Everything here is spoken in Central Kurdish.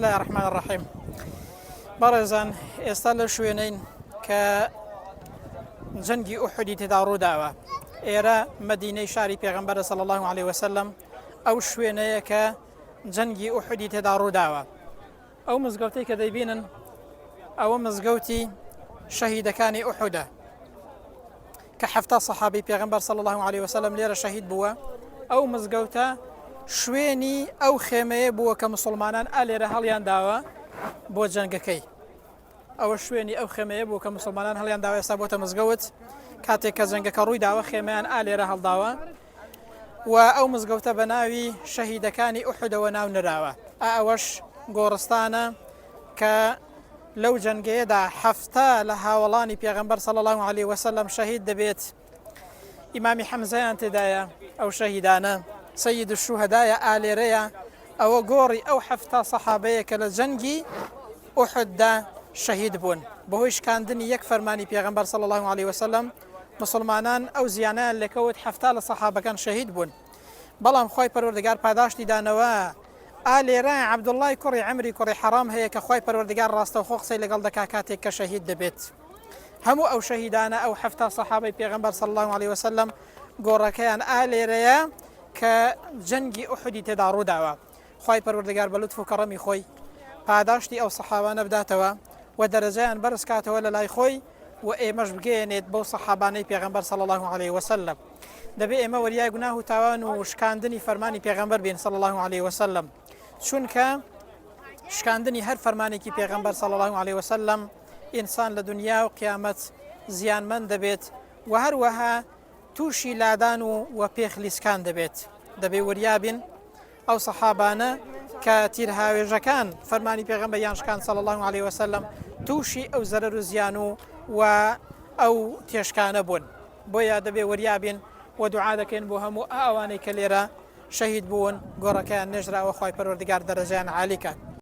بسم الله الرحمن الرحيم. بارزان استال شوينين ك جنگي أحد تدارو دعوة إيرا مدينة شاري پیغمبر صلى الله عليه وسلم أو شوينية ك جنگي أحد تدارو دعوة أو مزقوتي كديبين أو مزقوتي شهيد كان أحد كحفتا صحابي پیغمبر صلى الله عليه وسلم ليرا شهيد بوا أو مزقوتا شوێنی ئەو خێمەیە بووە کە مسلمانان ئالێرە هەڵیان داوە بۆ جەنگەکەی ئەوە شوێنی ئەو خێمەیە بوو کە مسلمانان هەڵیان داوە ئێستا بۆتە مزگەوت کاتێک کە جەنگەکە ڕووی داوە خێمەیان ئالێرە هەڵداوە و ئەو مزگەوتە بە ناوی شەهیدەکانی ئوحودەوە ناو نراوە ئەوەش گۆڕستانە کە لەو جەنگەیەدا حەفتا لە هاوڵانی پێغەمبەر صلی الله عليه وسلم شەهید دەبێت ئیمامی حەمزەیان تێدایە ئەو شەهیدانە سيد الشهداء آل ريا أو غوري أو حفتا صحابية كلا جنگي أحد دا شهيد بون بهوش كان دني يكفر ماني بيغمبر صلى الله عليه وسلم مسلمانان أو زيانان لكوت حفتا لصحابة كان شهيد بون بلام خوي پروردگار پاداشتی دانوا آل ريا عبد الله كوري عمري كوري حرام هي كخوي پروردگار راستو خوخ سي لقل دكاكاتي كشهيد دبيت همو أو شهيدانا أو حفتا صحابي بيغمبر صلى الله عليه وسلم غورا كان آل ريا كجنگي أحد تدارو دعوة خوي پروردگار بلطف و كرمي خوي پاداشتي أو صحابان بداتوا ودرجان برس كاتوا للاي خوي وإيمش بگينيت بو صحاباني پیغمبر صلى الله عليه وسلم دبي إما وريا گناه تاوان و شكاندني فرماني پیغمبر بين صلى الله عليه وسلم چونك شكاندني هر فرماني كي پیغمبر صلى الله عليه وسلم إنسان لدنيا وقيامت زيان من دبيت وهر وها توشي لادانو وبيخ لسكان دبي وريابين أو صحابانا كتير هاويجكان فرماني بيغمبر يانشكان صلى الله عليه وسلم توشي أو زرر زيانو أو تيشكان بون بويا دبي وريابين ودعاء دكين بوهمو أواني كليرا شهيد بون غورا كان نجرا وخواي پروردگار درجان عالي كان